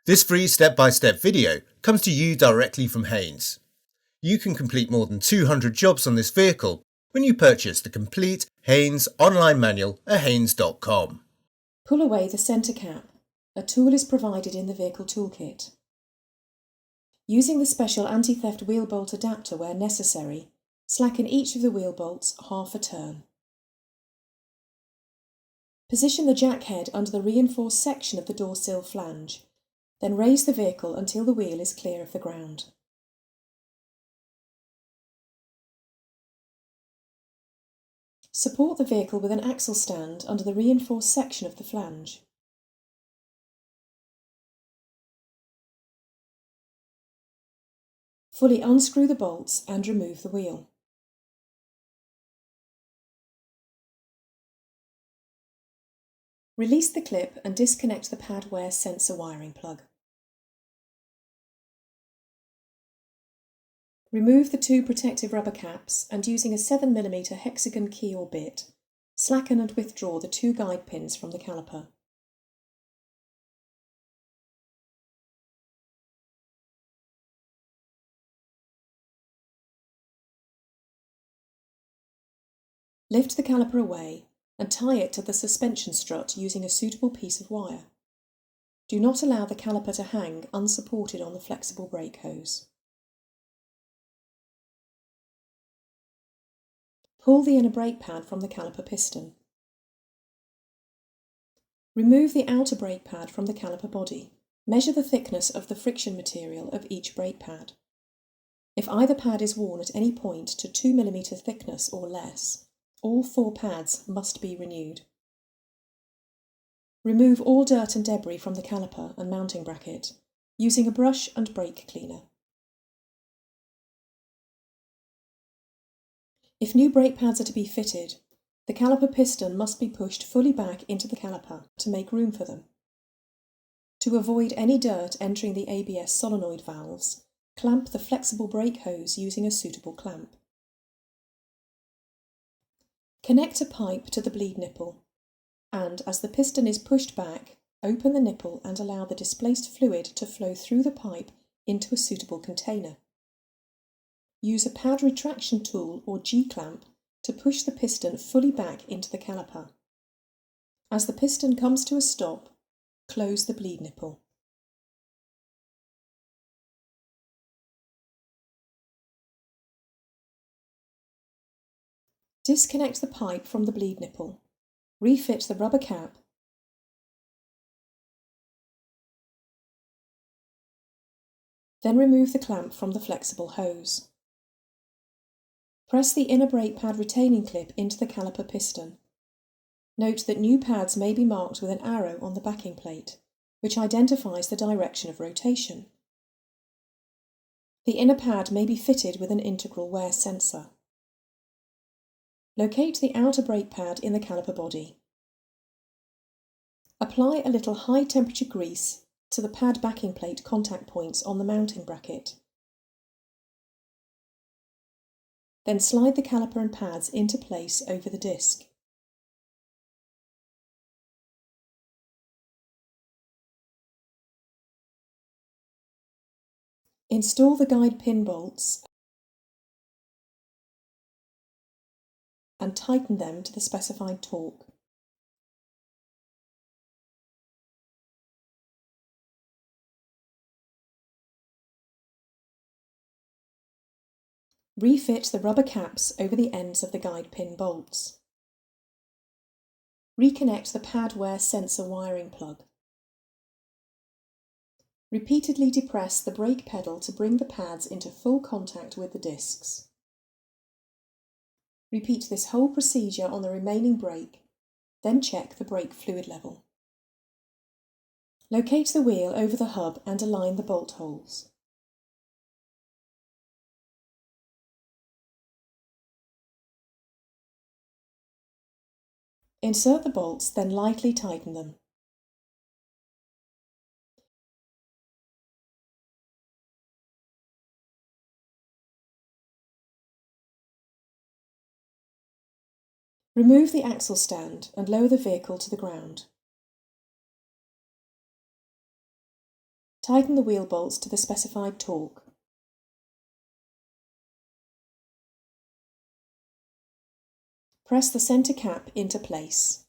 This free step-by-step video comes to you directly from Haynes. You can complete more than 200 jobs on this vehicle when you purchase the complete Haynes online manual at haynes.com. Pull away the centre cap. A tool is provided in the vehicle toolkit. Using the special anti-theft wheel bolt adapter where necessary, slacken each of the wheel bolts half a turn. Position the jack head under the reinforced section of the door sill flange, then raise the vehicle until the wheel is clear of the ground. Support the vehicle with an axle stand under the reinforced section of the flange. Fully unscrew the bolts and remove the wheel. Release the clip and disconnect the pad wear sensor wiring plug. Remove the two protective rubber caps and using a 7mm hexagon key or bit, slacken and withdraw the two guide pins from the caliper. Lift the caliper away and tie it to the suspension strut using a suitable piece of wire. Do not allow the caliper to hang unsupported on the flexible brake hose. Pull the inner brake pad from the caliper piston. Remove the outer brake pad from the caliper body. Measure the thickness of the friction material of each brake pad. If either pad is worn at any point to 2mm thickness or less, all 4 pads must be renewed. Remove all dirt and debris from the caliper and mounting bracket using a brush and brake cleaner. If new brake pads are to be fitted, the caliper piston must be pushed fully back into the caliper to make room for them. To avoid any dirt entering the ABS solenoid valves, clamp the flexible brake hose using a suitable clamp. Connect a pipe to the bleed nipple, and as the piston is pushed back, open the nipple and allow the displaced fluid to flow through the pipe into a suitable container. Use a pad retraction tool or G-clamp to push the piston fully back into the caliper. As the piston comes to a stop, close the bleed nipple. Disconnect the pipe from the bleed nipple. Refit the rubber cap. Then remove the clamp from the flexible hose. Press the inner brake pad retaining clip into the caliper piston. Note that new pads may be marked with an arrow on the backing plate, which identifies the direction of rotation. The inner pad may be fitted with an integral wear sensor. Locate the outer brake pad in the caliper body. Apply a little high-temperature grease to the pad backing plate contact points on the mounting bracket. Then slide the caliper and pads into place over the disc. Install the guide pin bolts and tighten them to the specified torque. Refit the rubber caps over the ends of the guide pin bolts. Reconnect the pad wear sensor wiring plug. Repeatedly depress the brake pedal to bring the pads into full contact with the discs. Repeat this whole procedure on the remaining brake, then check the brake fluid level. Locate the wheel over the hub and align the bolt holes. Insert the bolts, then lightly tighten them. Remove the axle stand and lower the vehicle to the ground. Tighten the wheel bolts to the specified torque. Press the centre cap into place.